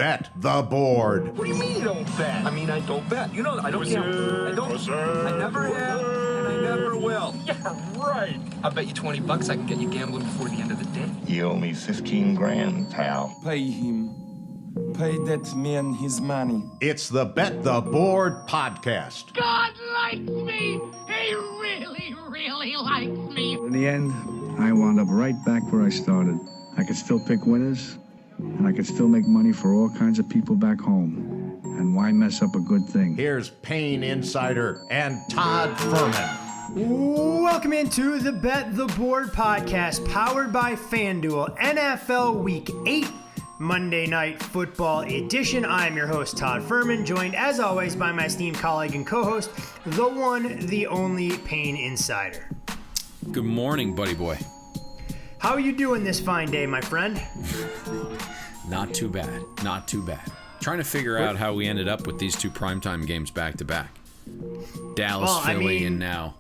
Bet the Board. What do you mean you don't bet? I mean, I don't bet. You know, I don't gamble. I don't. I never have, and I never will. Yeah, right. I'll bet you $20 I can get you gambling before the end of the day. You owe me 15 grand, pal. Pay him. Pay that man his money. It's the Bet the Board podcast. God likes me. He really, really likes me. In the end, I wound up right back where I started. I could still pick winners, and I could still make money for all kinds of people back home. And why mess up a good thing? Here's Payne Insider and Todd Furman. Welcome into the Bet the Board podcast, powered by FanDuel, NFL Week 8, Monday Night Football edition. I'm your host, Todd Furman, joined as always by my esteemed colleague and co-host, the one, the only Payne Insider. Good morning, buddy boy. How are you doing this fine day, my friend? Not too bad. Not too bad. Trying to figure out how we ended up with these two primetime games back to back. Dallas, Philly, and now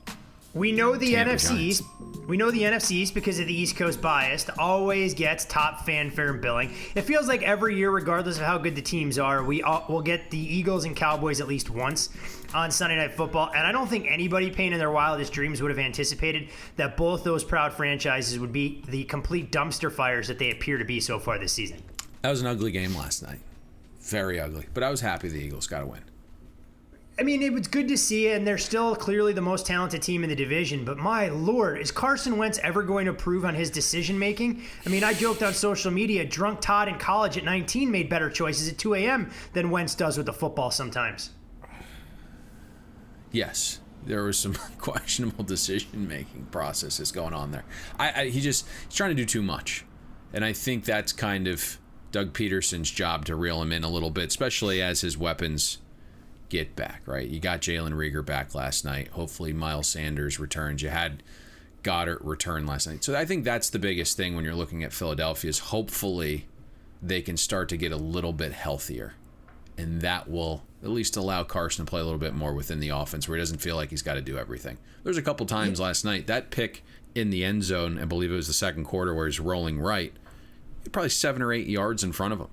we know the Tampa NFC Giants. East. We know the NFC East because of the East Coast bias always gets top fanfare and billing. It feels like every year, regardless of how good the teams are, we'll get the Eagles and Cowboys at least once on Sunday Night Football. And I don't think anybody, Payne, in their wildest dreams would have anticipated that both those proud franchises would be the complete dumpster fires that they appear to be so far this season. That was an ugly game last night. Very ugly. But I was happy the Eagles got a win. I mean, it was good to see, and they're still clearly the most talented team in the division. But my Lord, is Carson Wentz ever going to improve on his decision-making? I mean, I joked on social media, drunk Todd in college at 19 made better choices at 2 a.m. than Wentz does with the football sometimes. Yes, there was some questionable decision-making processes going on there. He's trying to do too much. And I think that's kind of Doug Peterson's job to reel him in a little bit, especially as his weapons get back, right? You got Jalen Reagor back last night. Hopefully Miles Sanders returns. You had Goddard return last night. So I think that's the biggest thing when you're looking at Philadelphia is hopefully they can start to get a little bit healthier. And that will at least allow Carson to play a little bit more within the offense where he doesn't feel like he's got to do everything. There's a couple times last night, that pick in the end zone, I believe it was the second quarter where he's rolling right, probably 7 or 8 yards in front of him.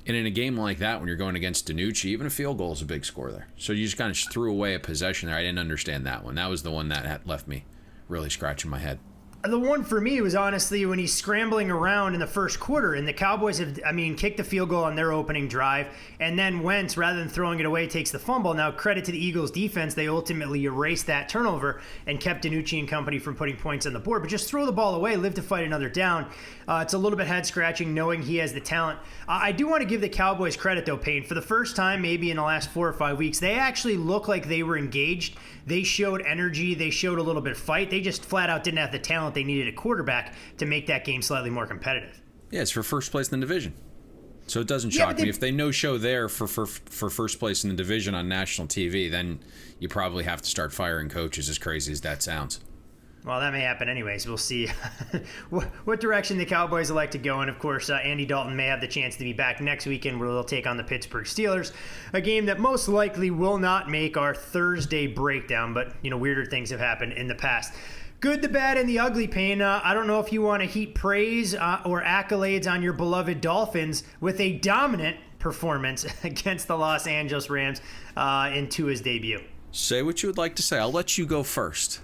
And in a game like that, when you're going against DiNucci, even a field goal is a big score there. So you just kind of threw away a possession there. I didn't understand that one. That was the one that had left me really scratching my head. The one for me was honestly when he's scrambling around in the first quarter, and the Cowboys have, kicked the field goal on their opening drive, and then Wentz, rather than throwing it away, takes the fumble. Now, credit to the Eagles' defense, they ultimately erased that turnover and kept DiNucci and company from putting points on the board. But just throw the ball away, live to fight another down. It's a little bit head-scratching knowing he has the talent. I do want to give the Cowboys credit, though, Payne. For the first time, maybe in the last 4 or 5 weeks, they actually look like they were engaged. They showed energy. They showed a little bit of fight. They just flat out didn't have the talent they needed at quarterback to make that game slightly more competitive. Yeah, it's for first place in the division. So it doesn't shock me. If they no show there for first place in the division on national TV, then you probably have to start firing coaches, as crazy as that sounds. Well, that may happen anyways. We'll see what direction the Cowboys elect to go. And, of course, Andy Dalton may have the chance to be back next weekend where they'll take on the Pittsburgh Steelers, a game that most likely will not make our Thursday breakdown. But, weirder things have happened in the past. Good, the bad, and the ugly, Payne. I don't know if you want to heap praise or accolades on your beloved Dolphins with a dominant performance against the Los Angeles Rams in Tua's debut. Say what you would like to say. I'll let you go first.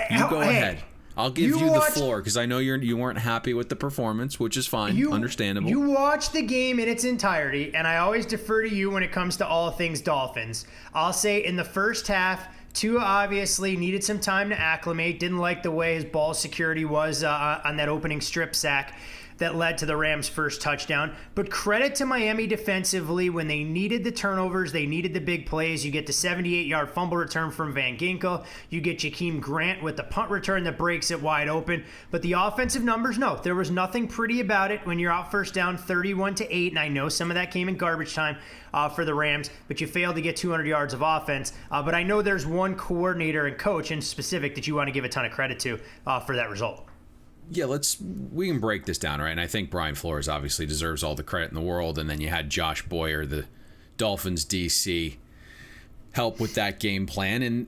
You go ahead. I'll give you the floor because I know you weren't happy with the performance, which is fine, understandable. You watched the game in its entirety, and I always defer to you when it comes to all things Dolphins. I'll say in the first half, Tua obviously needed some time to acclimate, didn't like the way his ball security was on that opening strip sack that led to the Rams' first touchdown. But credit to Miami defensively when they needed the turnovers, they needed the big plays. You get the 78-yard fumble return from Van Ginkel. You get Jakeem Grant with the punt return that breaks it wide open. But the offensive numbers, no, there was nothing pretty about it when you're out first down 31-8. And I know some of that came in garbage time for the Rams, but you failed to get 200 yards of offense. But I know there's one coordinator and coach in specific that you want to give a ton of credit to for that result. Yeah, we can break this down, right? And I think Brian Flores obviously deserves all the credit in the world. And then you had Josh Boyer, the Dolphins DC, help with that game plan. And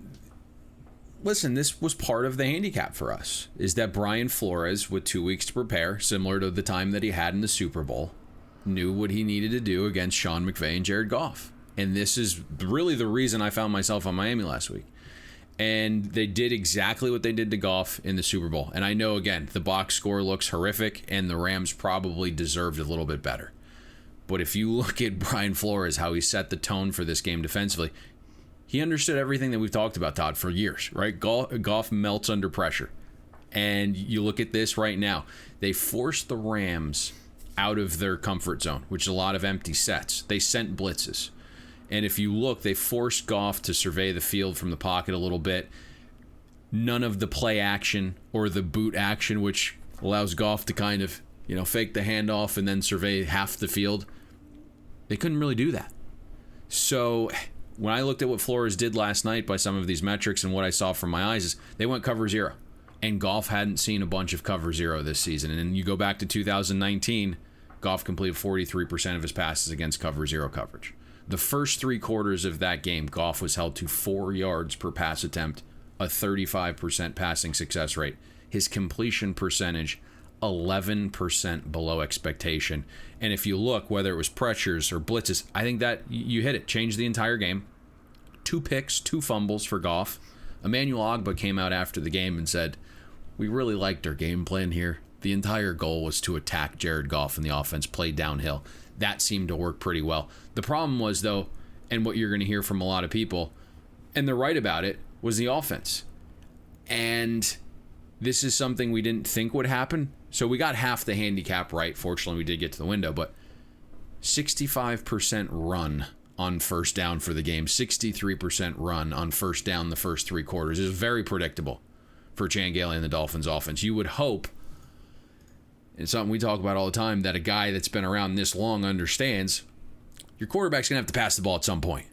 listen, this was part of the handicap for us, is that Brian Flores, with 2 weeks to prepare, similar to the time that he had in the Super Bowl, knew what he needed to do against Sean McVay and Jared Goff. And this is really the reason I found myself on Miami last week. And they did exactly what they did to Goff in the Super Bowl. And I know, again, the box score looks horrific, and the Rams probably deserved a little bit better. But if you look at Brian Flores, how he set the tone for this game defensively, he understood everything that we've talked about, Todd, for years, right? Goff melts under pressure. And you look at this right now. They forced the Rams out of their comfort zone, which is a lot of empty sets. They sent blitzes. And if you look, they forced Goff to survey the field from the pocket a little bit. None of the play action or the boot action, which allows Goff to kind of, fake the handoff and then survey half the field. They couldn't really do that. So when I looked at what Flores did last night by some of these metrics and what I saw from my eyes is they went cover zero. And Goff hadn't seen a bunch of cover zero this season. And then you go back to 2019, Goff completed 43% of his passes against cover zero coverage. The first 3 quarters of that game, Goff was held to 4 yards per pass attempt, a 35% passing success rate. His completion percentage, 11% below expectation. And if you look, whether it was pressures or blitzes, I think that you hit it. Changed the entire game. 2 picks, 2 fumbles for Goff. Emmanuel Ogbah came out after the game and said, we really liked our game plan here. The entire goal was to attack Jared Goff and the offense, play downhill. That seemed to work pretty well. The problem was, though, and what you're going to hear from a lot of people, and they're right about it, was the offense. And this is something we didn't think would happen. So we got half the handicap right. Fortunately, we did get to the window, but 65% run on first down for the game, 63% run on first down the first 3 quarters. Is very predictable for Chan Gailey and the Dolphins offense. You would hope, and something we talk about all the time, that a guy that's been around this long understands your quarterback's going to have to pass the ball at some point.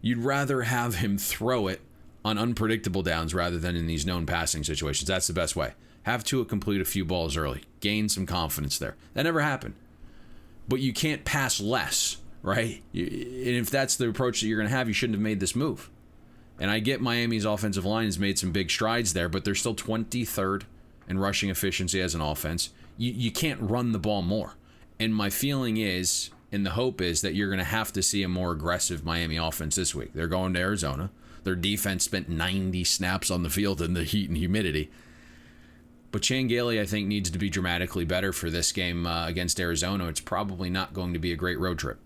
You'd rather have him throw it on unpredictable downs rather than in these known passing situations. That's the best way. Have Tua complete a few balls early. Gain some confidence there. That never happened. But you can't pass less, right? And if that's the approach that you're going to have, you shouldn't have made this move. And I get Miami's offensive line has made some big strides there, but they're still 23rd in rushing efficiency as an offense. You can't run the ball more. And my feeling is, and the hope is, that you're going to have to see a more aggressive Miami offense this week. They're going to Arizona. Their defense spent 90 snaps on the field in the heat and humidity. But Chan Gailey, I think, needs to be dramatically better for this game against Arizona. It's probably not going to be a great road trip.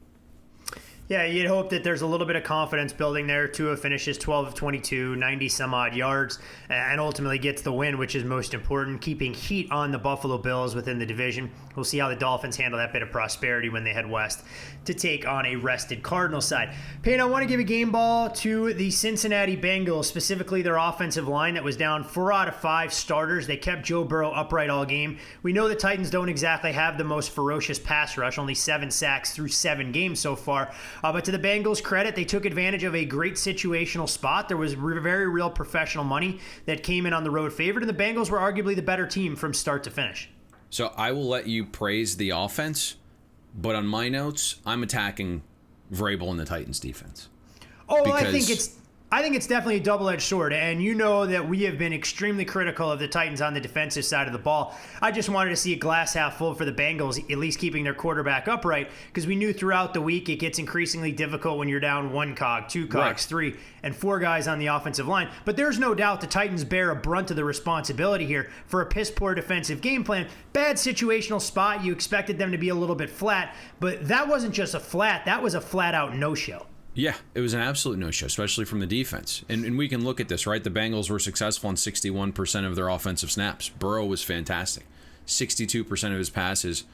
Yeah, you'd hope that there's a little bit of confidence building there. Tua finishes 12 of 22, 90-some-odd yards, and ultimately gets the win, which is most important, keeping heat on the Buffalo Bills within the division. We'll see how the Dolphins handle that bit of prosperity when they head west to take on a rested Cardinals side. Payne, I want to give a game ball to the Cincinnati Bengals, specifically their offensive line that was down 4 out of 5 starters. They kept Joe Burrow upright all game. We know the Titans don't exactly have the most ferocious pass rush, only 7 sacks through 7 games so far. But to the Bengals' credit, they took advantage of a great situational spot. There was very real professional money that came in on the road favorite, and the Bengals were arguably the better team from start to finish. So I will let you praise the offense, but on my notes, I'm attacking Vrabel and the Titans' defense. Oh, I think it's definitely a double-edged sword, and you know that we have been extremely critical of the Titans on the defensive side of the ball. I just wanted to see a glass half full for the Bengals, at least keeping their quarterback upright, because we knew throughout the week it gets increasingly difficult when you're down 1 cog, 2 cogs, right, 3, and 4 guys on the offensive line. But there's no doubt the Titans bear a brunt of the responsibility here for a piss-poor defensive game plan. Bad situational spot. You expected them to be a little bit flat, but that wasn't just a flat. That was a flat-out no-show. Yeah, it was an absolute no-show, especially from the defense. And we can look at this, right? The Bengals were successful on 61% of their offensive snaps. Burrow was fantastic. 62% of his passes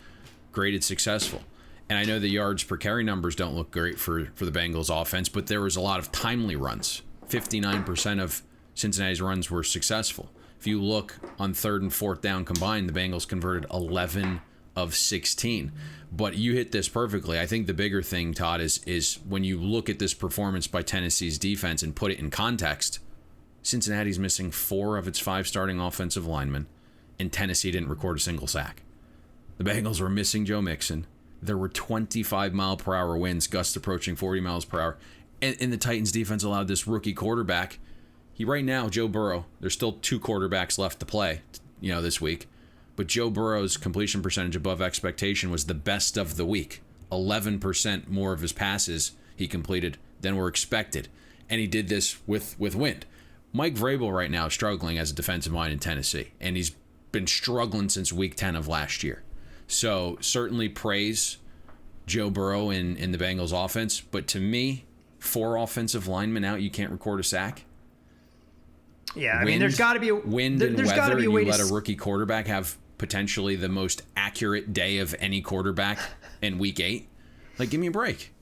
graded successful. And I know the yards per carry numbers don't look great for the Bengals offense, but there was a lot of timely runs. 59% of Cincinnati's runs were successful. If you look on 3rd and 4th down combined, the Bengals converted 11 of 16. But you hit this perfectly. I think the bigger thing, Todd, is when you look at this performance by Tennessee's defense and put it in context, Cincinnati's missing 4 of its 5 starting offensive linemen, and Tennessee didn't record a single sack. The Bengals were missing Joe Mixon. There were 25-mile-per-hour winds, gusts approaching 40 miles per hour, and the Titans defense allowed this rookie quarterback. Right now, Joe Burrow, there's still 2 quarterbacks left to play, this week. But Joe Burrow's completion percentage above expectation was the best of the week. 11% more of his passes he completed than were expected. And he did this with wind. Mike Vrabel right now is struggling as a defensive mind in Tennessee, and he's been struggling since week 10 of last year. So certainly praise Joe Burrow in the Bengals offense, but to me, 4 offensive linemen out, you can't record a sack. Yeah, I mean, there's got to be a wind and weather. You let a rookie quarterback have potentially the most accurate day of any quarterback in week 8. Like, give me a break.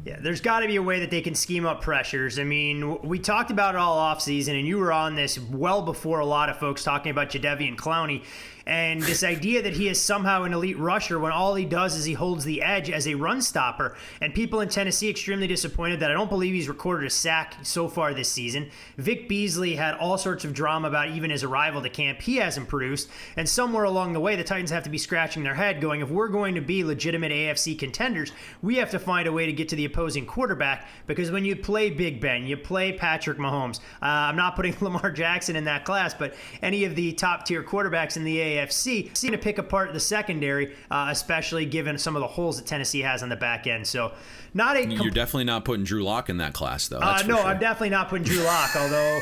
Yeah, there's got to be a way that they can scheme up pressures. I mean, we talked about it all offseason, and you were on this well before a lot of folks talking about Jadeveon Clowney. And this idea that he is somehow an elite rusher when all he does is he holds the edge as a run stopper. And people in Tennessee extremely disappointed that I don't believe he's recorded a sack so far this season. Vic Beasley had all sorts of drama about even his arrival to camp. He hasn't produced. And somewhere along the way, the Titans have to be scratching their head going, if we're going to be legitimate AFC contenders, we have to find a way to get to the opposing quarterback, because when you play Big Ben, you play Patrick Mahomes. I'm not putting Lamar Jackson in that class, but any of the top tier quarterbacks in the AFC seem to pick apart the secondary, especially given some of the holes that Tennessee has on the back end. So, you're definitely not putting Drew Lock in that class, though. No, sure. I'm definitely not putting Drew Lock. Although,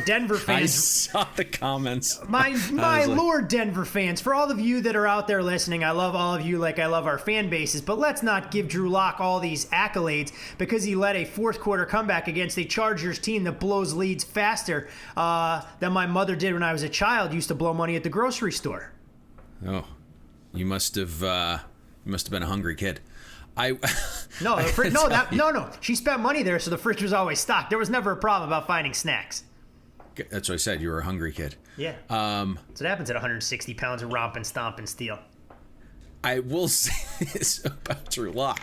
Denver fans. I saw the comments. My Lord, Denver fans! For all of you that are out there listening, I love all of you like I love our fan bases. But let's not give Drew Lock all these accolades because he led a fourth quarter comeback against a Chargers team that blows leads faster than my mother did when I was a child. Used to blow money at the grocery store. Oh, you must have been a hungry kid. No. She spent money there, so the fridge was always stocked. There was never a problem about finding snacks. That's what I said. You were a hungry kid. Yeah. That's what happens at 160 pounds of romp and stomp and steel. I will say this about Drew Lock.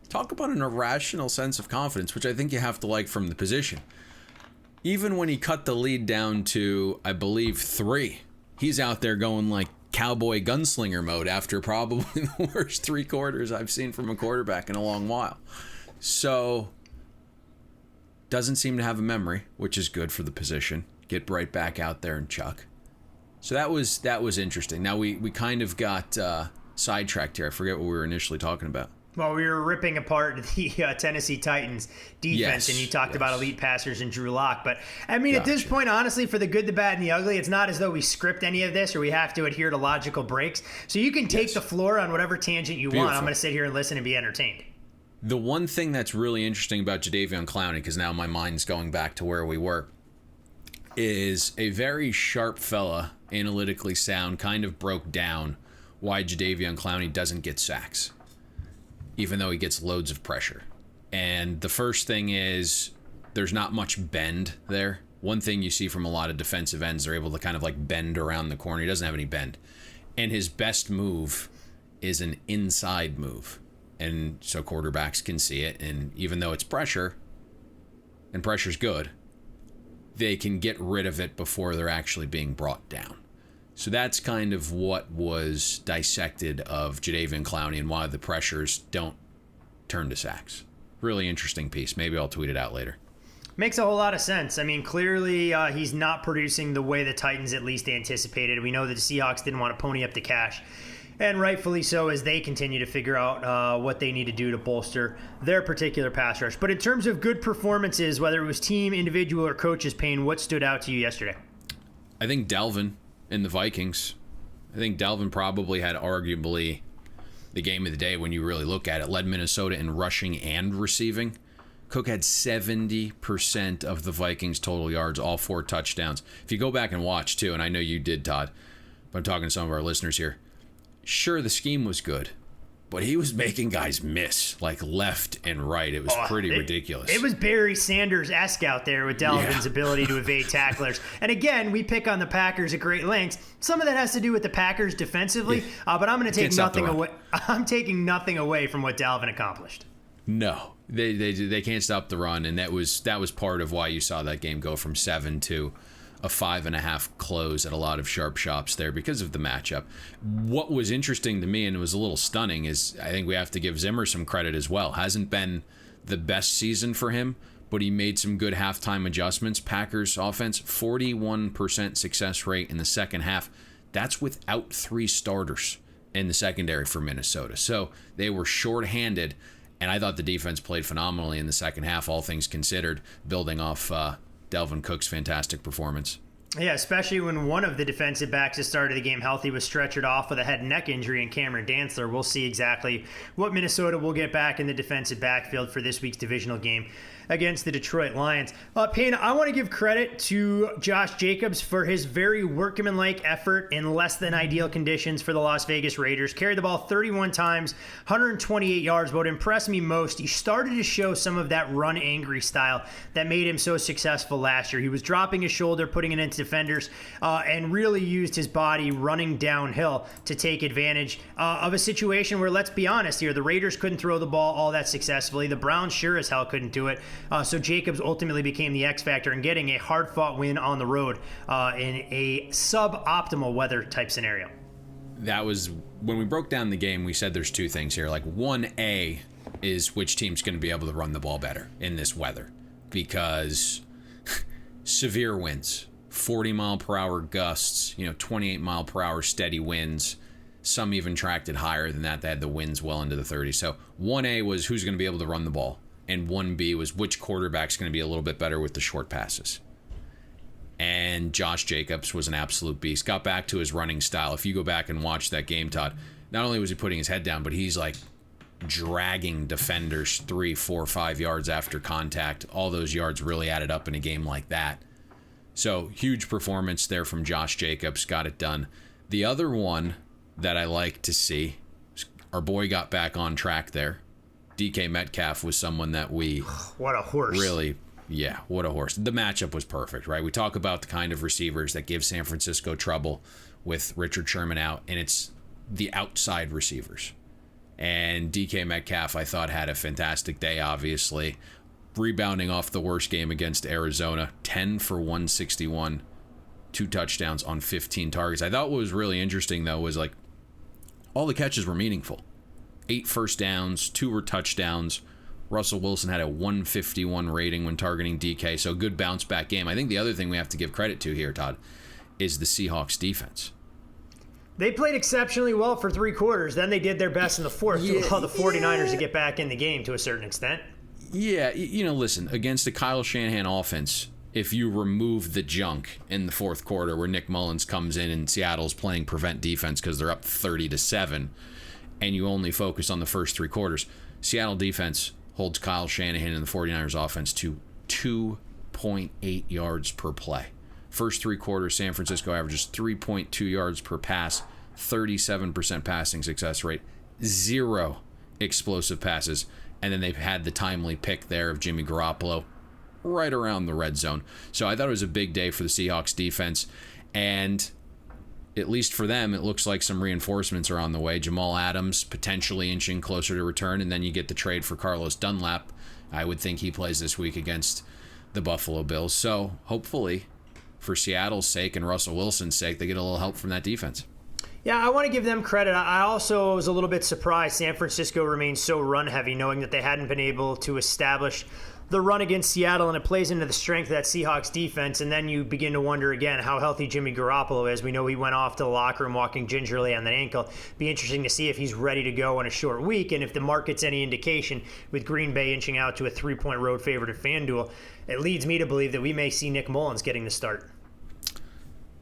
Talk about an irrational sense of confidence, which I think you have to like from the position. Even when he cut the lead down to, I believe, 3, he's out there going like cowboy gunslinger mode after probably the worst 3 quarters I've seen from a quarterback in a long while. So, doesn't seem to have a memory, which is good for the position. Get right back out there and chuck. So that was interesting. Now we kind of got sidetracked here. I forget what we were initially talking about. Well, we were ripping apart the Tennessee Titans defense, and you talked about elite passers and Drew Lock. But, I mean, at this point, honestly, for the good, the bad, and the ugly, it's not as though we script any of this or we have to adhere to logical breaks. So you can take the floor on whatever tangent you want. I'm going to sit here and listen and be entertained. The one thing that's really interesting about Jadeveon Clowney, because now my mind's going back to where we were, is a very sharp fella, analytically sound, kind of broke down why Jadeveon Clowney doesn't get sacks, even though he gets loads of pressure. And the first thing is there's not much bend there. One thing you see from a lot of defensive ends, they're able to kind of like bend around the corner. He doesn't have any bend. And his best move is an inside move. And so quarterbacks can see it. And even though it's pressure, and pressure's good, they can get rid of it before they're actually being brought down. So that's kind of what was dissected of Jadeveon Clowney and why the pressures don't turn to sacks. Really interesting piece. Maybe I'll tweet it out later. Makes a whole lot of sense. I mean, clearly he's not producing the way the Titans at least anticipated. We know that the Seahawks didn't want to pony up the cash, and rightfully so, as they continue to figure out what they need to do to bolster their particular pass rush. But in terms of good performances, whether it was team, individual, or coaches, Payne, what stood out to you yesterday? I think Dalvin in the Vikings. I think Dalvin probably had arguably the game of the day when you really look at it. Led Minnesota in rushing and receiving. Cook had 70% of the Vikings' total yards, all 4 touchdowns. If you go back and watch, too, and I know you did, Todd, but I'm talking to some of our listeners here. Sure, the scheme was good, but he was making guys miss, like left and right. It was pretty ridiculous. It was Barry Sanders-esque out there with Dalvin's ability to evade tacklers. And again, we pick on the Packers at great lengths. Some of that has to do with the Packers defensively, but I'm going to take nothing away. I'm taking nothing away from what Dalvin accomplished. No, they can't stop the run, and that was part of why you saw that game go from 7 to a 5.5 close at a lot of sharp shops there because of the matchup. What was interesting to me, and it was a little stunning, is I think we have to give Zimmer some credit as well. Hasn't been the best season for him, but he made some good halftime adjustments. Packers offense, 41% success rate in the second half. That's without 3 starters. in the secondary for Minnesota. So they were shorthanded, and I thought the defense played phenomenally in the second half, all things considered, building off Dalvin Cook's fantastic performance. Yeah, especially when one of the defensive backs that started the game healthy was stretchered off with a head and neck injury in Cameron Dantzler. We'll see exactly what Minnesota will get back in the defensive backfield for this week's divisional game against the Detroit Lions. Payne, I want to give credit to Josh Jacobs for his very workmanlike effort in less than ideal conditions for the Las Vegas Raiders. Carried the ball 31 times, 128 yards. What impressed me most, he started to show some of that run angry style that made him so successful last year. He was dropping his shoulder, putting it into defenders, and really used his body running downhill to take advantage of a situation where, let's be honest here, the Raiders couldn't throw the ball all that successfully. The Browns sure as hell couldn't do it. So Jacobs ultimately became the X factor in getting a hard-fought win on the road in a suboptimal weather type scenario. That was when we broke down the game. We said there's two things here. Like 1A is which team's going to be able to run the ball better in this weather, because severe winds, 40 mile per hour gusts, 28 mile per hour steady winds. Some even tracked it higher than that. They had the winds well into the 30s. So 1A was who's going to be able to run the ball, and 1B was which quarterback's going to be a little bit better with the short passes. And Josh Jacobs was an absolute beast. Got back to his running style. If you go back and watch that game, Todd, not only was he putting his head down, but he's like dragging defenders 3, 4, 5 yards after contact. All those yards really added up in a game like that. So huge performance there from Josh Jacobs. Got it done. The other one that I like to see, our boy got back on track there. DK Metcalf was someone that we what a horse. Really, yeah, what a horse. The matchup was perfect, right? We talk about the kind of receivers that give San Francisco trouble with Richard Sherman out, and it's the outside receivers. And DK Metcalf, I thought, had a fantastic day, obviously. Rebounding off the worst game against Arizona, 10 for 161, 2 touchdowns on 15 targets. I thought what was really interesting, though, was like all the catches were meaningful. 8 first downs, 2 were touchdowns. Russell Wilson had a 151 rating when targeting DK, so good bounce back game. I think the other thing we have to give credit to here, Todd, is the Seahawks defense. They played exceptionally well for 3 quarters. Then they did their best in the fourth to allow the 49ers to get back in the game to a certain extent. Yeah, listen, against the Kyle Shanahan offense, if you remove the junk in the fourth quarter where Nick Mullins comes in and Seattle's playing prevent defense because they're up 30-7, and you only focus on the first 3 quarters, Seattle defense holds Kyle Shanahan and the 49ers offense to 2.8 yards per play. First 3 quarters, San Francisco averages 3.2 yards per pass, 37% passing success rate, 0 explosive passes, and then they've had the timely pick there of Jimmy Garoppolo right around the red zone. So I thought it was a big day for the Seahawks defense, and at least for them, it looks like some reinforcements are on the way. Jamal Adams potentially inching closer to return, and then you get the trade for Carlos Dunlap. I would think he plays this week against the Buffalo Bills. So hopefully, for Seattle's sake and Russell Wilson's sake, they get a little help from that defense. Yeah, I want to give them credit. I also was a little bit surprised San Francisco remained so run-heavy, knowing that they hadn't been able to establish the run against Seattle, and it plays into the strength of that Seahawks defense. And then you begin to wonder again how healthy Jimmy Garoppolo is. We know he went off to the locker room walking gingerly on that ankle. Be interesting to see if he's ready to go in a short week, and if the market's any indication, with Green Bay inching out to a 3-point road favorite at FanDuel, it leads me to believe that we may see Nick Mullins getting the start.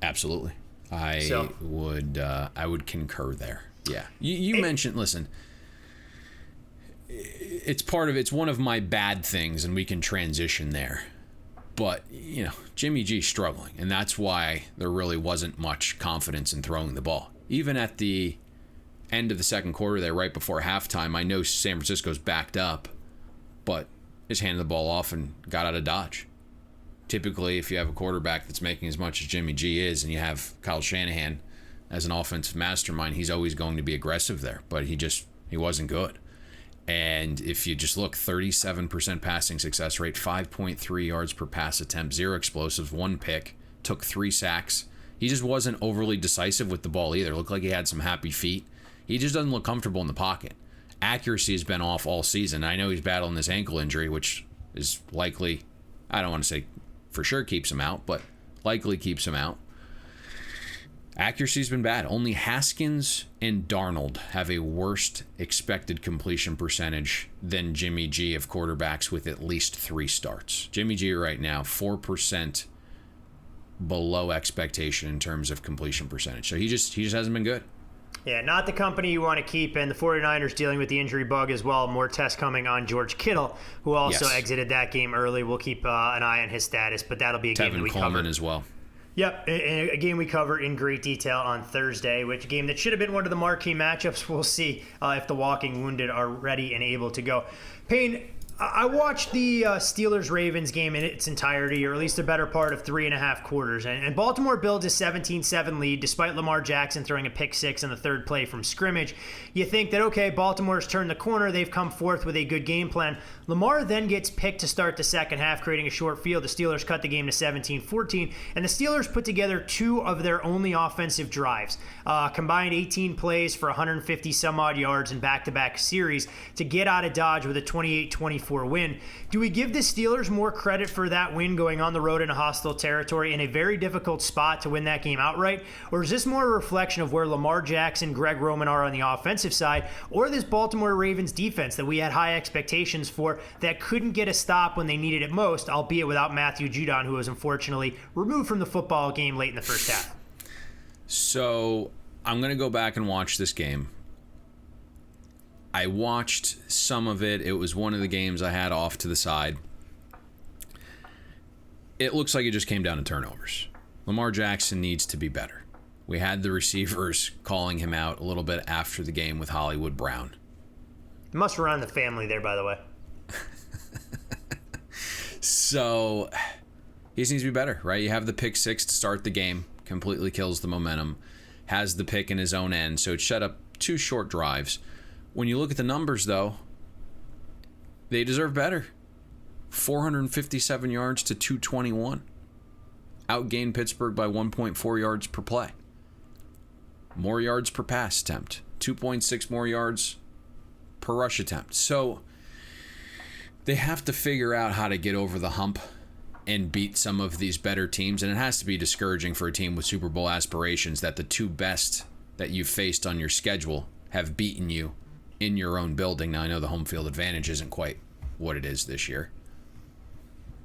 Absolutely. I would concur there. Yeah. You mentioned, listen, it's one of my bad things, and we can transition there. But, Jimmy G's struggling, and that's why there really wasn't much confidence in throwing the ball. Even at the end of the second quarter there, right before halftime, I know San Francisco's backed up, but just handed the ball off and got out of Dodge. Typically, if you have a quarterback that's making as much as Jimmy G is, and you have Kyle Shanahan as an offensive mastermind, he's always going to be aggressive there, but he wasn't good. And if you just look, 37% passing success rate, 5.3 yards per pass attempt, 0 explosives, 1 pick, took 3 sacks. He just wasn't overly decisive with the ball either. Looked like he had some happy feet. He just doesn't look comfortable in the pocket. Accuracy has been off all season. I know he's battling this ankle injury, which is likely, I don't want to say for sure keeps him out, but likely keeps him out. Accuracy's been bad. Only Haskins and Darnold have a worse expected completion percentage than Jimmy G of quarterbacks with at least 3 starts. Jimmy G right now, 4% below expectation in terms of completion percentage. So he just hasn't been good. Yeah, not the company you want to keep, and the 49ers dealing with the injury bug as well. More tests coming on George Kittle, who also exited that game early. We'll keep an eye on his status, but that'll be a game that we Coleman cover as well. Yep, a game we cover in great detail on Thursday, which a game that should have been one of the marquee matchups. We'll see if the walking wounded are ready and able to go. Payne, I watched the Steelers-Ravens game in its entirety, or at least the better part of 3.5 quarters, and Baltimore builds a 17-7 lead despite Lamar Jackson throwing a pick six on the third play from scrimmage. You think that, okay, Baltimore's turned the corner, they've come forth with a good game plan. Lamar then gets picked to start the second half, creating a short field. The Steelers cut the game to 17-14, and the Steelers put together 2 of their only offensive drives, combined 18 plays for 150 some odd yards in back-to-back series to get out of Dodge with a 28-24 win. Do we give the Steelers more credit for that win going on the road in a hostile territory in a very difficult spot to win that game outright? Or is this more a reflection of where Lamar Jackson, Greg Roman are on the offensive side, or this Baltimore Ravens defense that we had high expectations for that couldn't get a stop when they needed it most, albeit without Matthew Judon, who was unfortunately removed from the football game late in the first half? So I'm going to go back and watch this game. I watched some of it. It was one of the games I had off to the side. It looks like it just came down to turnovers. Lamar Jackson needs to be better. We had the receivers calling him out a little bit after the game with Hollywood Brown. Must run the family there, by the way. So he just needs to be better, right? You have the pick six to start the game, completely kills the momentum, has the pick in his own end, so it shut up 2 short drives. When you look at the numbers, though, they deserve better. 457 yards to 221. Outgained Pittsburgh by 1.4 yards per play. More yards per pass attempt. 2.6 more yards per rush attempt. So they have to figure out how to get over the hump and beat some of these better teams. And it has to be discouraging for a team with Super Bowl aspirations that the 2 best that you've faced on your schedule have beaten you in your own building. Now, I know the home field advantage isn't quite what it is this year,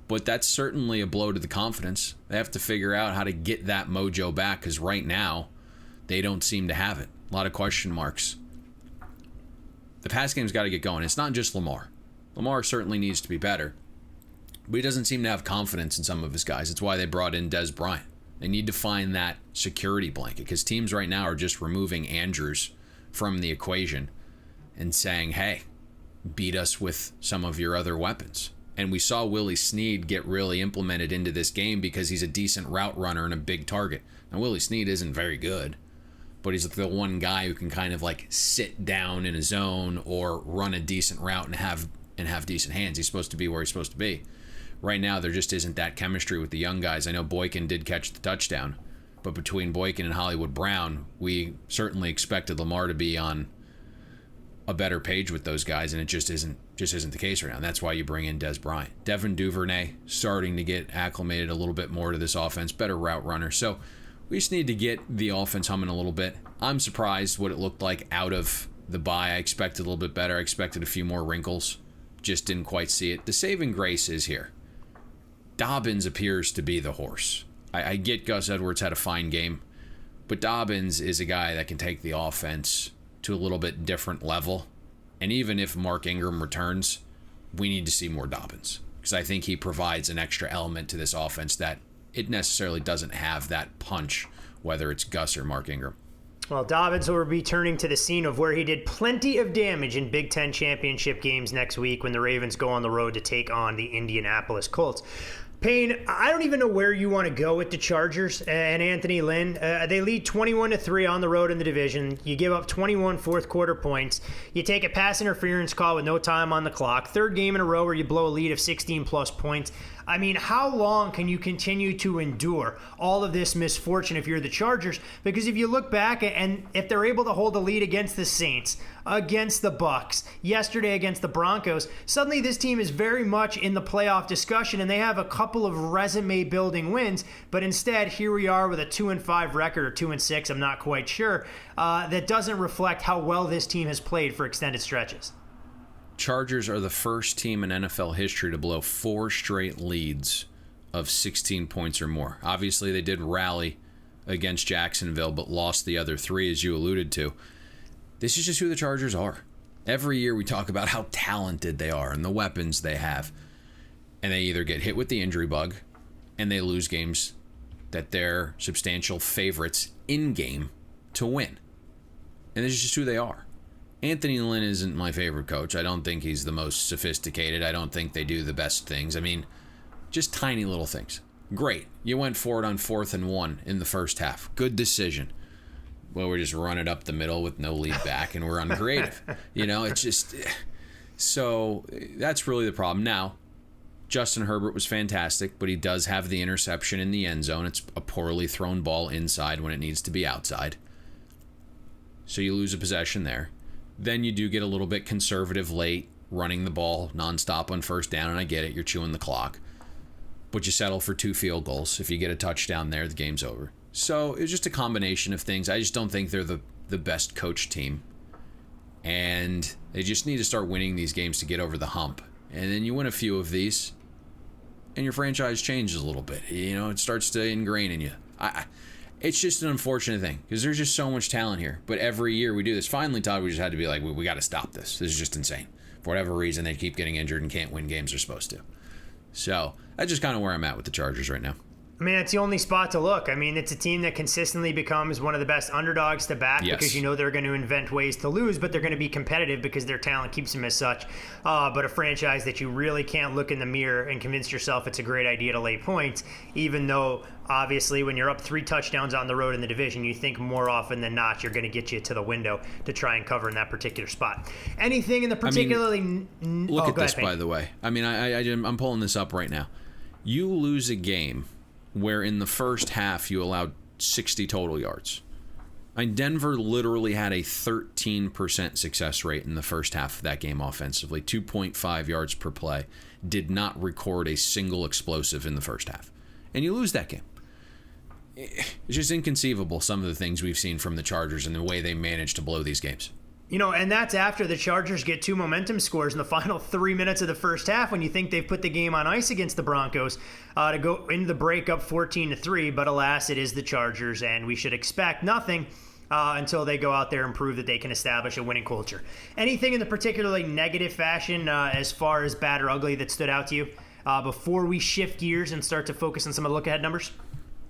but that's certainly a blow to the confidence. They have to figure out how to get that mojo back, because right now they don't seem to have it. A lot of question marks. The pass game's got to get going. It's not just Lamar. Lamar certainly needs to be better, but he doesn't seem to have confidence in some of his guys. It's why they brought in Dez Bryant. They need to find that security blanket, because teams right now are just removing Andrews from the equation and saying, hey, beat us with some of your other weapons. And we saw Willie Snead get really implemented into this game because he's a decent route runner and a big target. Now, Willie Snead isn't very good, but he's the one guy who can kind of like sit down in a zone or run a decent route and have decent hands. He's supposed to be where he's supposed to be. Right now, there just isn't that chemistry with the young guys. I know Boykin did catch the touchdown, but between Boykin and Hollywood Brown, we certainly expected Lamar to be on a better page with those guys, and it just isn't the case right now. And that's why you bring in Dez Bryant. Devin Duvernay starting to get acclimated a little bit more to this offense, better route runner. So we just need to get the offense humming a little bit. I'm surprised what it looked like out of the bye. I expected a little bit better. I expected a few more wrinkles. Just didn't quite see it. The saving grace is here. Dobbins appears to be the horse. I get Gus Edwards had a fine game, but Dobbins is a guy that can take the offense to a little bit different level. And even if Mark Ingram returns, we need to see more Dobbins, because I think he provides an extra element to this offense that it necessarily doesn't have that punch, whether it's Gus or Mark Ingram. Well, Dobbins will be returning to the scene of where he did plenty of damage in Big Ten championship games next week when the Ravens go on the road to take on the Indianapolis Colts. Payne, I don't even know where you want to go with the Chargers and Anthony Lynn. They lead 21-3 on the road in the division. You give up 21 fourth-quarter points. You take a pass interference call with no time on the clock. 3rd game in a row where you blow a lead of 16-plus points. I mean, how long can you continue to endure all of this misfortune if you're the Chargers? Because if you look back and if they're able to hold a lead against the Saints, against the Bucs, yesterday against the Broncos, suddenly this team is very much in the playoff discussion and they have a couple of resume building wins, but instead here we are with a 2-5 record or 2-6, I'm not quite sure, that doesn't reflect how well this team has played for extended stretches. Chargers are the first team in NFL history to blow 4 straight leads of 16 points or more. Obviously, they did rally against Jacksonville, but lost the other 3, as you alluded to. This is just who the Chargers are. Every year we talk about how talented they are and the weapons they have. And they either get hit with the injury bug and they lose games that they're substantial favorites in game to win. And this is just who they are. Anthony Lynn isn't my favorite coach. I don't think he's the most sophisticated. I don't think they do the best things. I mean, just tiny little things. Great. You went for it on 4th and 1 in the first half. Good decision. Well, we're just running up the middle with no lead back and we're uncreative. It's just... So that's really the problem. Now, Justin Herbert was fantastic, but he does have the interception in the end zone. It's a poorly thrown ball inside when it needs to be outside. So you lose a possession there. Then you do get a little bit conservative late, running the ball nonstop on first down, and I get it, you're chewing the clock. But you settle for 2 field goals. If you get a touchdown there, the game's over. So it's just a combination of things. I just don't think they're the best coach team. And they just need to start winning these games to get over the hump. And then you win a few of these, and your franchise changes a little bit. It starts to ingrain in you. It's just an unfortunate thing because there's just so much talent here. But every year we do this. Finally, Todd, we just had to be like, we got to stop this. This is just insane. For whatever reason, they keep getting injured and can't win games they're supposed to. So that's just kind of where I'm at with the Chargers right now. I mean, it's the only spot to look. I mean, it's a team that consistently becomes one of the best underdogs to back because they're going to invent ways to lose, but they're going to be competitive because their talent keeps them as such. But a franchise that you really can't look in the mirror and convince yourself it's a great idea to lay points, even though obviously when you're up 3 touchdowns on the road in the division, you think more often than not you're going to get you to the window to try and cover in that particular spot. Anything in the particularly... Look at this, by the way. I mean, I'm pulling this up right now. You lose a game where in the first half you allowed 60 total yards. Denver literally had a 13% success rate in the first half of that game offensively, 2.5 yards per play, did not record a single explosive in the first half. And you lose that game. It's just inconceivable, some of the things we've seen from the Chargers and the way they managed to blow these games. And that's after the Chargers get 2 momentum scores in the final 3 minutes of the first half when you think they've put the game on ice against the Broncos to go into the break up 14-3. But alas, it is the Chargers, and we should expect nothing until they go out there and prove that they can establish a winning culture. Anything in the particularly negative fashion as far as bad or ugly that stood out to you before we shift gears and start to focus on some of the look-ahead numbers?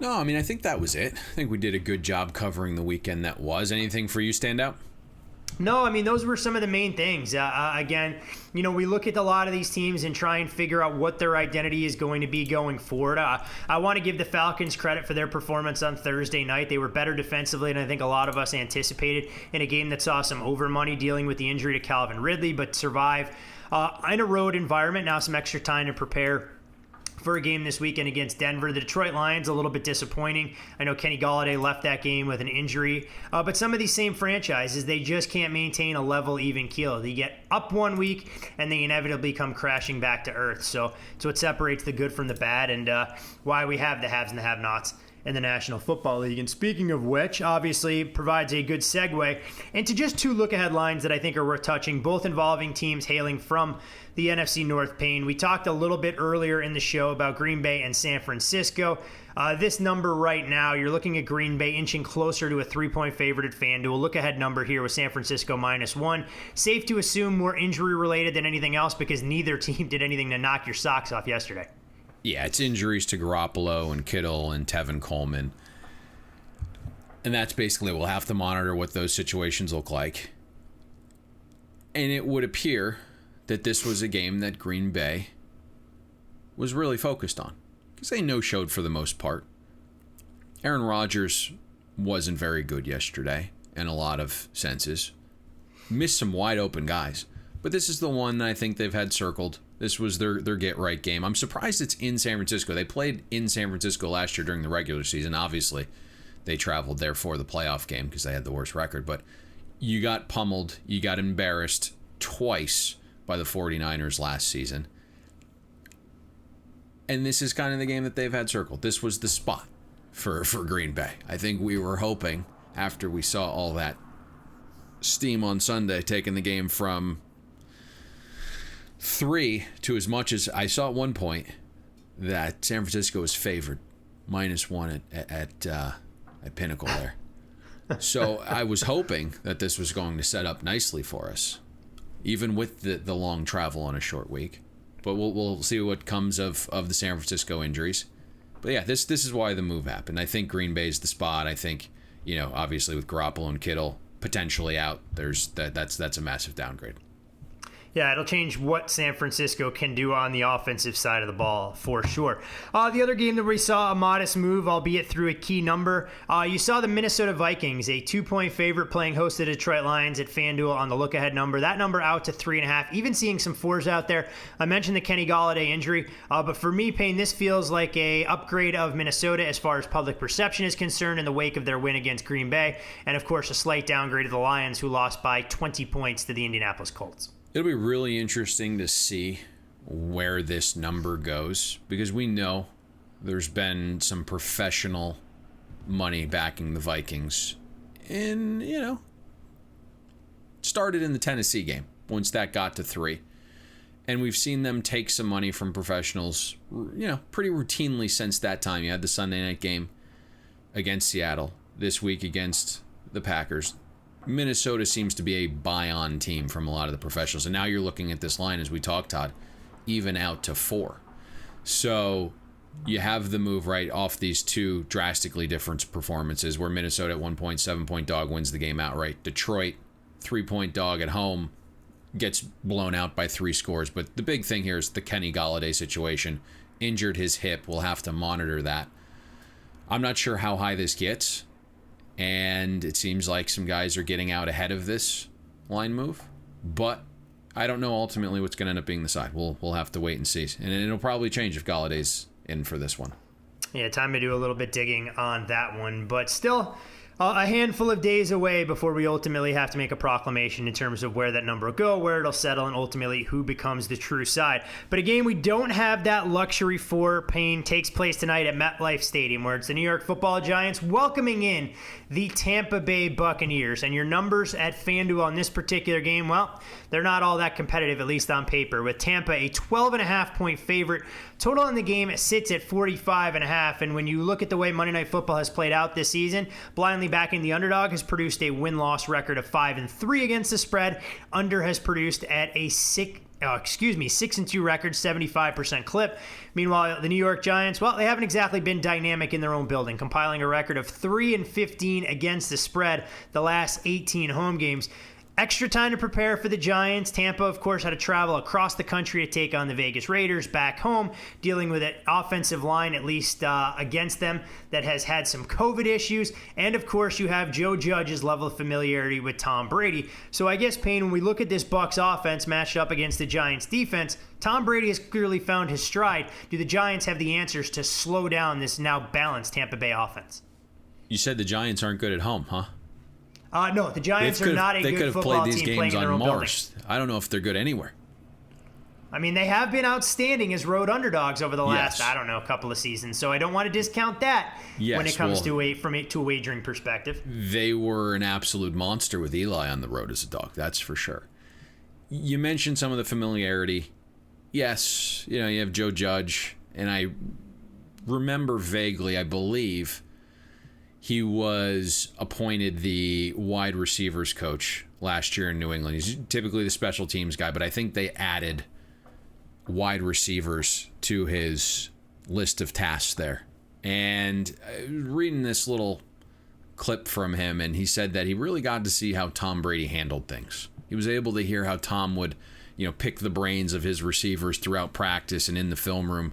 No, I mean, I think that was it. I think we did a good job covering the weekend that was. Anything for you stand out? No, I mean, those were some of the main things. Again, we look at a lot of these teams and try and figure out what their identity is going to be going forward. I want to give the Falcons credit for their performance on Thursday night. They were better defensively than I think a lot of us anticipated in a game that saw some over money dealing with the injury to Calvin Ridley, but survive in a road environment. Now some extra time to prepare for a game this weekend against Denver. The Detroit Lions, a little bit disappointing. I know Kenny Golladay left that game with an injury, but some of these same franchises, they just can't maintain a level, even keel. They get up 1 week, and they inevitably come crashing back to earth. So it's what separates the good from the bad, and why we have the haves and the have-nots in the National Football League. And speaking of which, obviously provides a good segue into just 2 look-ahead lines that I think are worth touching, both involving teams hailing from the NFC North. Payne, we talked a little bit earlier in the show about Green Bay and San Francisco. This number right now, you're looking at Green Bay inching closer to a 3-point favorite at FanDuel. Look-ahead number here with San Francisco -1. Safe to assume more injury-related than anything else because neither team did anything to knock your socks off yesterday. Yeah, it's injuries to Garoppolo and Kittle and Tevin Coleman. And that's basically, we'll have to monitor what those situations look like. And it would appear that this was a game that Green Bay was really focused on because they no-showed for the most part. Aaron Rodgers wasn't very good yesterday in a lot of senses. Missed some wide-open guys. But this is the one that I think they've had circled This was their get-right game. I'm surprised it's in San Francisco. They played in San Francisco last year during the regular season. Obviously, they traveled there for the playoff game because they had the worst record. But you got pummeled. You got embarrassed twice by the 49ers last season. And this is kind of the game that they've had circled. This was the spot for Green Bay. I think we were hoping, after we saw all that steam on Sunday, taking the game from 3 to as much as I saw at one point that San Francisco was favored -1 at Pinnacle there. So I was hoping that this was going to set up nicely for us, even with the long travel on a short week. But we'll see what comes of the San Francisco injuries. But yeah, this is why the move happened. I think Green Bay's the spot. I think, obviously with Garoppolo and Kittle potentially out, that's a massive downgrade. Yeah, it'll change what San Francisco can do on the offensive side of the ball, for sure. The other game that we saw a modest move, albeit through a key number, you saw the Minnesota Vikings, a 2-point favorite playing host to the Detroit Lions at FanDuel on the look-ahead number. That number out to 3.5, even seeing some 4s out there. I mentioned the Kenny Golladay injury, but for me, Payne, this feels like a upgrade of Minnesota as far as public perception is concerned in the wake of their win against Green Bay, and of course a slight downgrade of the Lions, who lost by 20 points to the Indianapolis Colts. It'll be really interesting to see where this number goes, because we know there's been some professional money backing the Vikings in, started in the Tennessee game once that got to 3. And we've seen them take some money from professionals, pretty routinely since that time. You had the Sunday night game against Seattle, this week against the Packers. Minnesota seems to be a buy-on team from a lot of the professionals. And now you're looking at this line, as we talk, Todd, even out to 4. So you have the move right off these two drastically different performances, where Minnesota at 1.7-point dog wins the game outright. Detroit, 3-point dog at home, gets blown out by 3 scores. But the big thing here is the Kenny Golladay situation. Injured his hip. We'll have to monitor that. I'm not sure how high this gets. And it seems like some guys are getting out ahead of this line move. But I don't know ultimately what's going to end up being the side. We'll have to wait and see. And it'll probably change if Galladay's in for this one. Yeah, time to do a little bit digging on that one. But still, a handful of days away before we ultimately have to make a proclamation in terms of where that number will go, where it'll settle, and ultimately who becomes the true side. But a game we don't have that luxury for, Payne, takes place tonight at MetLife Stadium, where it's the New York Football Giants welcoming in the Tampa Bay Buccaneers. And your numbers at FanDuel on this particular game, well, they're not all that competitive, at least on paper, with Tampa a 12.5-point favorite. Total in the game sits at 45.5, and when you look at the way Monday Night Football has played out this season, blindly backing the underdog has produced a win-loss record of 5-3 against the spread. Under has produced at a 6-2 record, 75% clip. Meanwhile, the New York Giants, well, they haven't exactly been dynamic in their own building, compiling a record of 3-15 against the spread the last 18 home games. Extra time to prepare for the Giants. Tampa, of course, had to travel across the country to take on the Vegas Raiders back home, dealing with an offensive line, at least against them, that has had some COVID issues. And, of course, you have Joe Judge's level of familiarity with Tom Brady. So I guess, Payne, when we look at this Bucs offense matched up against the Giants defense, Tom Brady has clearly found his stride. Do the Giants have the answers to slow down this now balanced Tampa Bay offense? You said the Giants aren't good at home, huh? No, the Giants are not a good football team playing in their own building. I don't know if they're good anywhere. I mean, they have been outstanding as road underdogs over the last, couple of seasons. So I don't want to discount that when it comes to a wagering perspective. They were an absolute monster with Eli on the road as a dog, that's for sure. You mentioned some of the familiarity. Yes, you have Joe Judge, and I remember vaguely, I believe, he was appointed the wide receivers coach last year in New England. He's typically the special teams guy, but I think they added wide receivers to his list of tasks there. And reading this little clip from him, and he said that he really got to see how Tom Brady handled things. He was able to hear how Tom would, pick the brains of his receivers throughout practice and in the film room,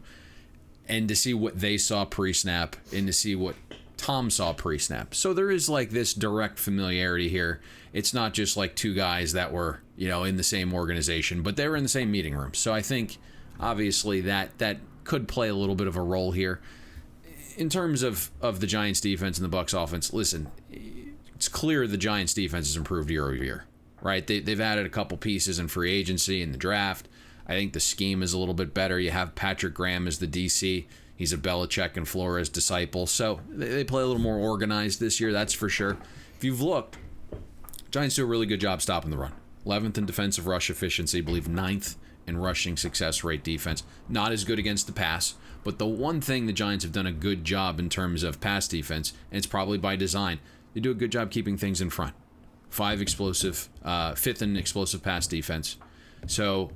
and to see what they saw pre-snap and to see what Tom saw pre-snap. So there is like this direct familiarity here. It's not just like two guys that were, in the same organization, but they were in the same meeting room. So I think obviously that could play a little bit of a role here. In terms of the Giants defense and the Bucs offense, listen, it's clear the Giants defense has improved year over year, right? They've added a couple pieces in free agency and the draft. I think the scheme is a little bit better. You have Patrick Graham as the DC. He's a Belichick and Flores disciple. So they play a little more organized this year, that's for sure. If you've looked, Giants do a really good job stopping the run. 11th in defensive rush efficiency, I believe 9th in rushing success rate defense. Not as good against the pass, but the one thing the Giants have done a good job in terms of pass defense, and it's probably by design, they do a good job keeping things in front. 5th in explosive pass defense. So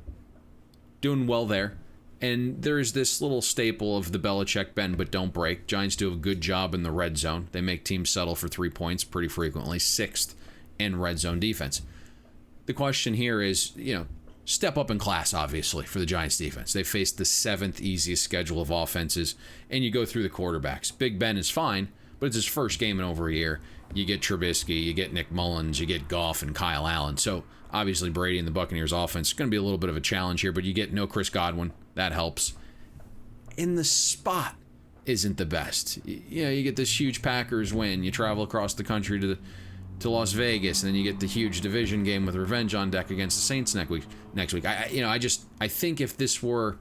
doing well there. And there's this little staple of the Belichick bend but don't break. Giants do a good job in the red zone. They make teams settle for 3 points pretty frequently. 6th in red zone defense. The question here is, step up in class, obviously, for the Giants defense. They faced the 7th easiest schedule of offenses, and you go through the quarterbacks. Big Ben is fine, but it's his first game in over a year. You get Trubisky, you get Nick Mullins, you get Goff and Kyle Allen. So obviously Brady and the Buccaneers offense is going to be a little bit of a challenge here, but you get no Chris Godwin. That helps. And the spot isn't the best. You get this huge Packers win. You travel across the country to Las Vegas, and then you get the huge division game with revenge on deck against the Saints next week. I think if this were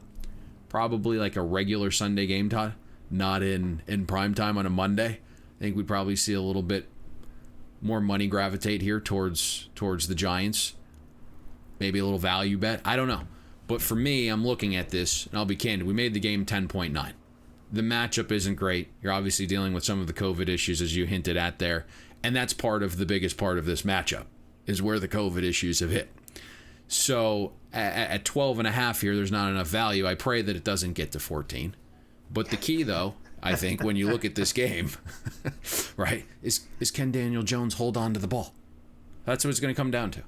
probably like a regular Sunday game, Todd, not in prime time on a Monday, I think we'd probably see a little bit more money gravitate here towards the Giants. Maybe a little value bet. I don't know. But for me, I'm looking at this, and I'll be candid. We made the game 10.9. The matchup isn't great. You're obviously dealing with some of the COVID issues, as you hinted at there. And that's part of the biggest part of this matchup, is where the COVID issues have hit. So at 12.5 here, there's not enough value. I pray that it doesn't get to 14. But the key, though, I think, when you look at this game, right, is can Daniel Jones hold on to the ball? That's what it's going to come down to.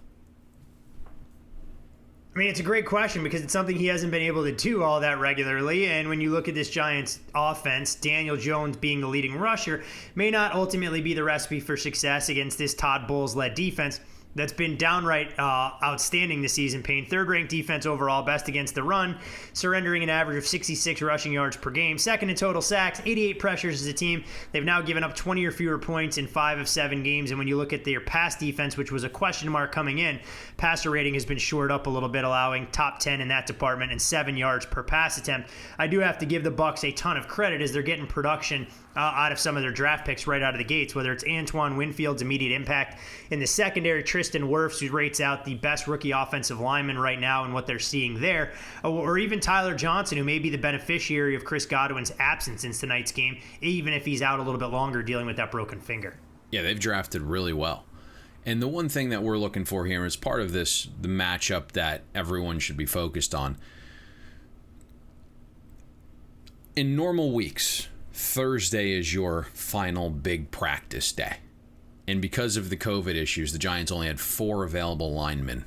I mean, it's a great question because it's something he hasn't been able to do all that regularly. And when you look at this Giants offense, Daniel Jones being the leading rusher may not ultimately be the recipe for success against this Todd Bowles-led defense that's been downright outstanding this season. Payne, third-ranked defense overall, best against the run, surrendering an average of 66 rushing yards per game. Second in total sacks, 88 pressures as a team. They've now given up 20 or fewer points in 5 of 7 games. And when you look at their pass defense, which was a question mark coming in, passer rating has been shored up a little bit, allowing top 10 in that department and 7 yards per pass attempt. I do have to give the Bucs a ton of credit as they're getting production out of some of their draft picks right out of the gates, whether it's Antoine Winfield's immediate impact in the secondary, Tristan Wirfs, who rates out the best rookie offensive lineman right now and what they're seeing there, or even Tyler Johnson, who may be the beneficiary of Chris Godwin's absence in tonight's game, even if he's out a little bit longer dealing with that broken finger. Yeah, they've drafted really well. And the one thing that we're looking for here is part of this, the matchup that everyone should be focused on. In normal weeks, Thursday is your final big practice day. And because of the COVID issues, the Giants only had 4 available linemen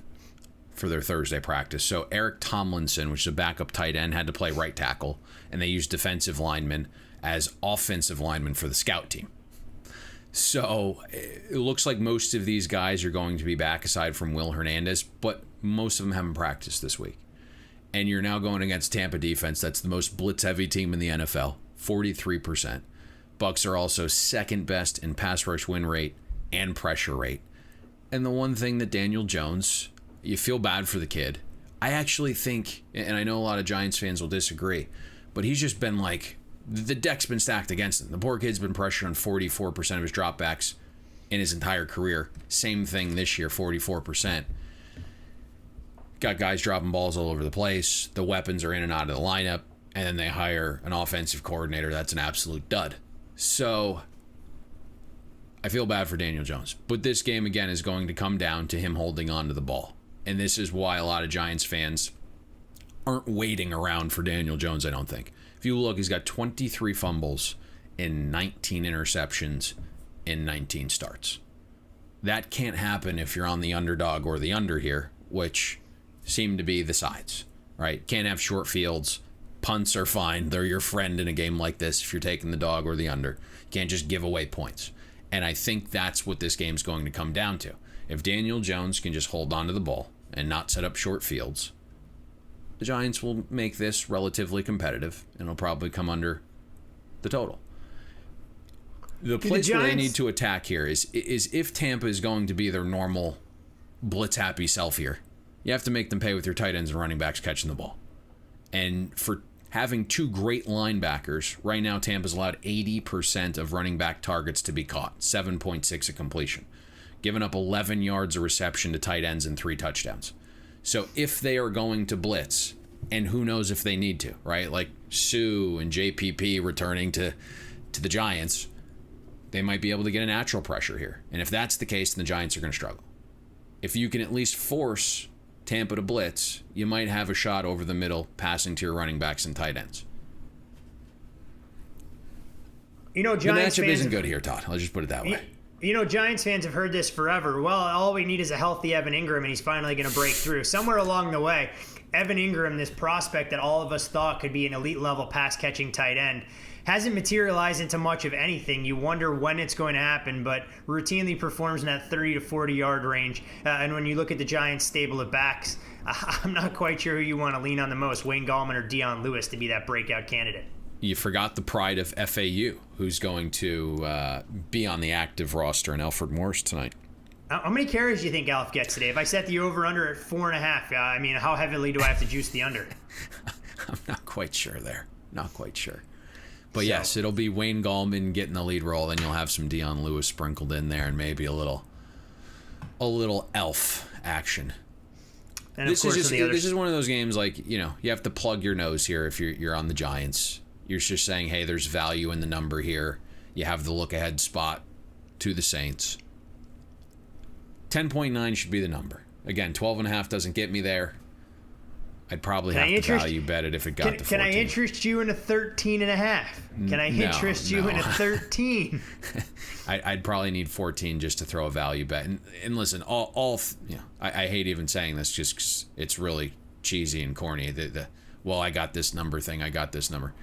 for their Thursday practice. So Eric Tomlinson, which is a backup tight end, had to play right tackle, and they used defensive linemen as offensive linemen for the scout team. So it looks like most of these guys are going to be back aside from Will Hernandez, but most of them haven't practiced this week. And you're now going against Tampa defense. That's the most blitz-heavy team in the NFL, 43%. Bucs are also second best in pass rush win rate and pressure rate. And the one thing that Daniel Jones, you feel bad for the kid. I actually think, and I know a lot of Giants fans will disagree, but he's just been like, the deck's been stacked against him. The poor kid's been pressured on 44% of his dropbacks in his entire career. Same thing this year, 44%. Got guys dropping balls all over the place. The weapons are in and out of the lineup. And then they hire an offensive coordinator that's an absolute dud. So I feel bad for Daniel Jones. But this game, again, is going to come down to him holding on to the ball. And this is why a lot of Giants fans aren't waiting around for Daniel Jones, I don't think. If you look, he's got 23 fumbles and 19 interceptions in 19 starts. That can't happen if you're on the underdog or the under here, which seem to be the sides, right? Can't have short fields. Punts are fine. They're your friend in a game like this if you're taking the dog or the under. You can't just give away points. And I think that's what this game's going to come down to. If Daniel Jones can just hold on to the ball and not set up short fields, the Giants will make this relatively competitive, and it'll probably come under the total. The place where they need to attack here is if Tampa is going to be their normal blitz-happy self here, you have to make them pay with your tight ends and running backs catching the ball. And for having two great linebackers, right now Tampa's allowed 80% of running back targets to be caught, 7.6 a completion, giving up 11 yards a reception to tight ends and 3 touchdowns. So if they are going to blitz, and who knows if they need to, right? Like Sue and JPP returning to the Giants, they might be able to get a natural pressure here. And if that's the case, then the Giants are going to struggle. If you can at least force Tampa to blitz, you might have a shot over the middle passing to your running backs and tight ends. Giants the matchup fans isn't good here, Todd. I'll just put it that way. Giants fans have heard this forever. Well, all we need is a healthy Evan Ingram, and he's finally going to break through. Somewhere along the way, Evan Ingram, this prospect that all of us thought could be an elite-level pass-catching tight end, hasn't materialized into much of anything. You wonder when it's going to happen, but routinely performs in that 30 to 40-yard range. And when you look at the Giants' stable of backs, I'm not quite sure who you want to lean on the most, Wayne Gallman or Dion Lewis, to be that breakout candidate. You forgot the pride of FAU, who's going to be on the active roster in Alfred Morris tonight. How many carries do you think Alf gets today? If I set the over-under at 4.5, how heavily do I have to juice the under? I'm not quite sure there. Not quite sure. But yes, it'll be Wayne Gallman getting the lead role. Then you'll have some Dion Lewis sprinkled in there, and maybe a little elf action. And this is one of those games like you have to plug your nose here if you're on the Giants. You're just saying, hey, there's value in the number here. You have the look ahead spot to the Saints. 10.9 should be the number. Again, 12.5 doesn't get me there. I'd probably have to value bet it if it got to 14. Can I interest you in a 13.5? Can I interest you in a 13? I'd probably need 14 just to throw a value bet. And listen, I hate even saying this just 'cause it's really cheesy and corny. I got this number thing. I got this number.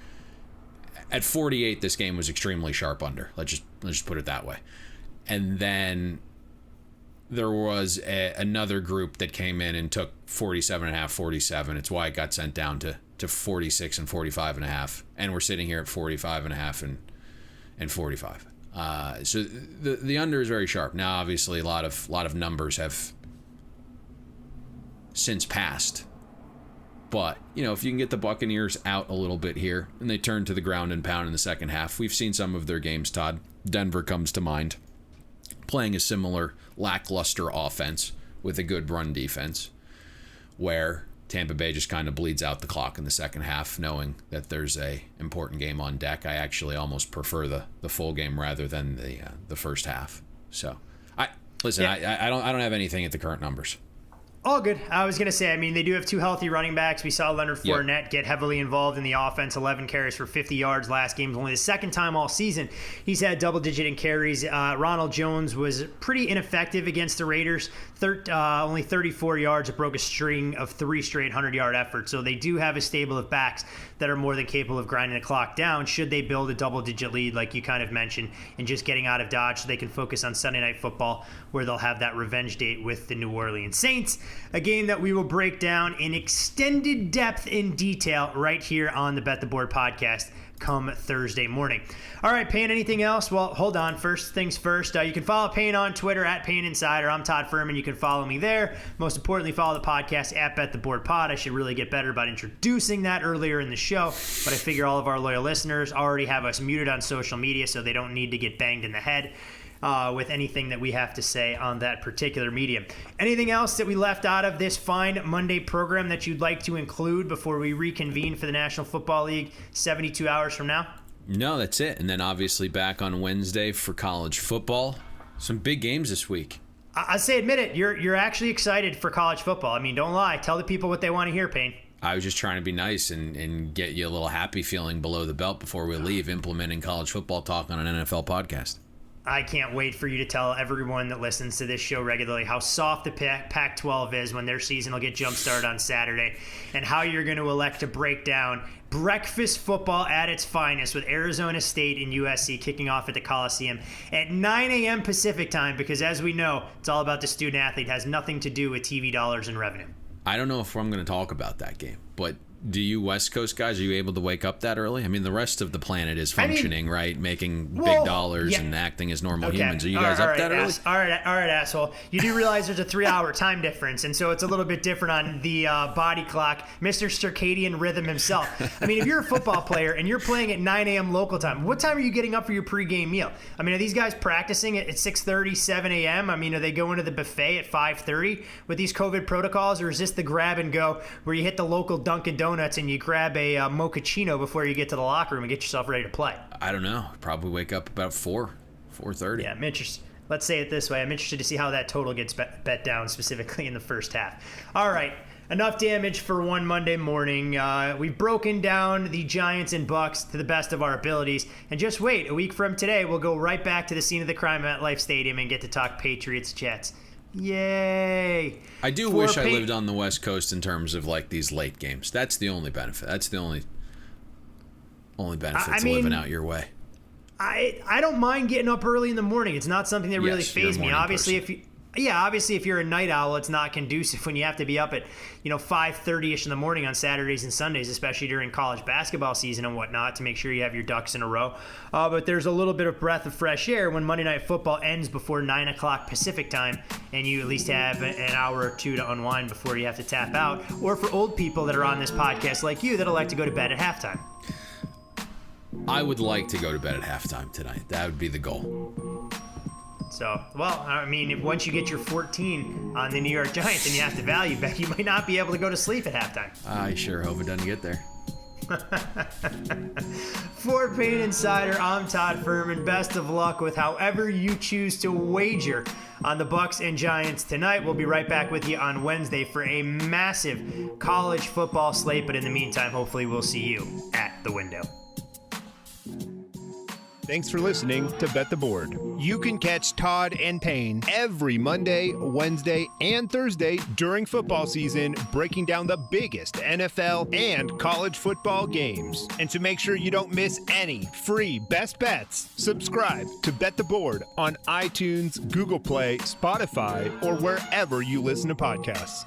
At 48, this game was extremely sharp under. Let's just put it that way. And then there was another group that came in and took 47.5, 47. It's why it got sent down to 46 and 45.5. And we're sitting here at 45.5 and 45. So the under is very sharp. Now, obviously, a lot of numbers have since passed. But, if you can get the Buccaneers out a little bit here and they turn to the ground and pound in the second half, we've seen some of their games, Todd. Denver comes to mind. Playing a similar lackluster offense with a good run defense, where Tampa Bay just kind of bleeds out the clock in the second half, knowing that there's a important game on deck. I actually almost prefer the full game rather than the first half. So, I don't have anything at the current numbers. All good. I was going to say, they do have two healthy running backs. We saw Leonard Fournette get heavily involved in the offense, 11 carries for 50 yards last game. It was only the second time all season he's had double-digit in carries. Ronald Jones was pretty ineffective against the Raiders, only 34 yards. It broke a string of 3 straight 100-yard efforts. So they do have a stable of backs that are more than capable of grinding the clock down should they build a double-digit lead like you kind of mentioned and just getting out of Dodge so they can focus on Sunday Night Football where they'll have that revenge date with the New Orleans Saints. A game that we will break down in extended depth in detail right here on the Bet the Board podcast come Thursday morning. All right, Payne, anything else? Well, hold on. First things first, you can follow Payne on Twitter at Payne Insider. I'm Todd Furman. You can follow me there. Most importantly, follow the podcast at Bet the Board Pod. I should really get better about introducing that earlier in the show, but I figure all of our loyal listeners already have us muted on social media, so they don't need to get banged in the head with anything that we have to say on that particular medium. Anything else that we left out of this fine Monday program that you'd like to include before we reconvene for the National Football League 72 hours from now? No, that's it. And then obviously back on Wednesday for college football. Some big games this week. I say, admit it, you're actually excited for college football. Don't lie. Tell the people what they want to hear, Payne. I was just trying to be nice and get you a little happy feeling below the belt before we leave, implementing college football talk on an NFL podcast. I can't wait for you to tell everyone that listens to this show regularly how soft the Pac-12 is when their season will get jump-started on Saturday, and how you're going to elect to break down breakfast football at its finest with Arizona State and USC kicking off at the Coliseum at 9 a.m. Pacific time, because as we know, it's all about the student-athlete. It has nothing to do with TV dollars and revenue. I don't know if I'm going to talk about that game, but do you West Coast guys, are you able to wake up that early? I mean, the rest of the planet is functioning, right? Making big dollars and acting as normal humans. Are you guys up that early? All right, asshole. You do realize there's a 3-hour time difference, and so it's a little bit different on the body clock. Mr. Circadian Rhythm himself. I mean, if you're a football player and you're playing at 9 a.m. local time, what time are you getting up for your pregame meal? I mean, are these guys practicing at 6:30, 7 a.m.? I mean, are they going to the buffet at 5:30 with these COVID protocols, or is this the grab and go where you hit the local Dunkin' Donuts and you grab a mochaccino before you get to the locker room and get yourself ready to play? I don't know. Probably wake up about 4:30. Yeah, I'm interested. Let's say it this way. I'm interested to see how that total gets bet down, specifically in the first half. All right, enough damage for one Monday morning. We've broken down the Giants and Bucs to the best of our abilities. And just wait, a week from today, we'll go right back to the scene of the crime at MetLife Stadium and get to talk Patriots Jets. Yay! I do wish I lived on the West Coast in terms of like these late games. That's the only benefit. That's the only benefit to living out your way. I don't mind getting up early in the morning. It's not something that really fazes me. Obviously, if you're a night owl, it's not conducive when you have to be up at 5:30ish in the morning on Saturdays and Sundays, especially during college basketball season and whatnot, to make sure you have your ducks in a row. But there's a little bit of breath of fresh air when Monday Night Football ends before 9 o'clock Pacific time, and you at least have an hour or two to unwind before you have to tap out. Or for old people that are on this podcast like you that'll like to go to bed at halftime. I would like to go to bed at halftime tonight. That would be the goal. So, well, I mean, once you get your 14 on the New York Giants and you have to value bet, you might not be able to go to sleep at halftime. I sure hope it doesn't get there. For Payne Insider, I'm Todd Furman. Best of luck with however you choose to wager on the Bucs and Giants tonight. We'll be right back with you on Wednesday for a massive college football slate. But in the meantime, hopefully we'll see you at the window. Thanks for listening to Bet the Board. You can catch Todd and Payne every Monday, Wednesday, and Thursday during football season, breaking down the biggest NFL and college football games. And to make sure you don't miss any free best bets, subscribe to Bet the Board on iTunes, Google Play, Spotify, or wherever you listen to podcasts.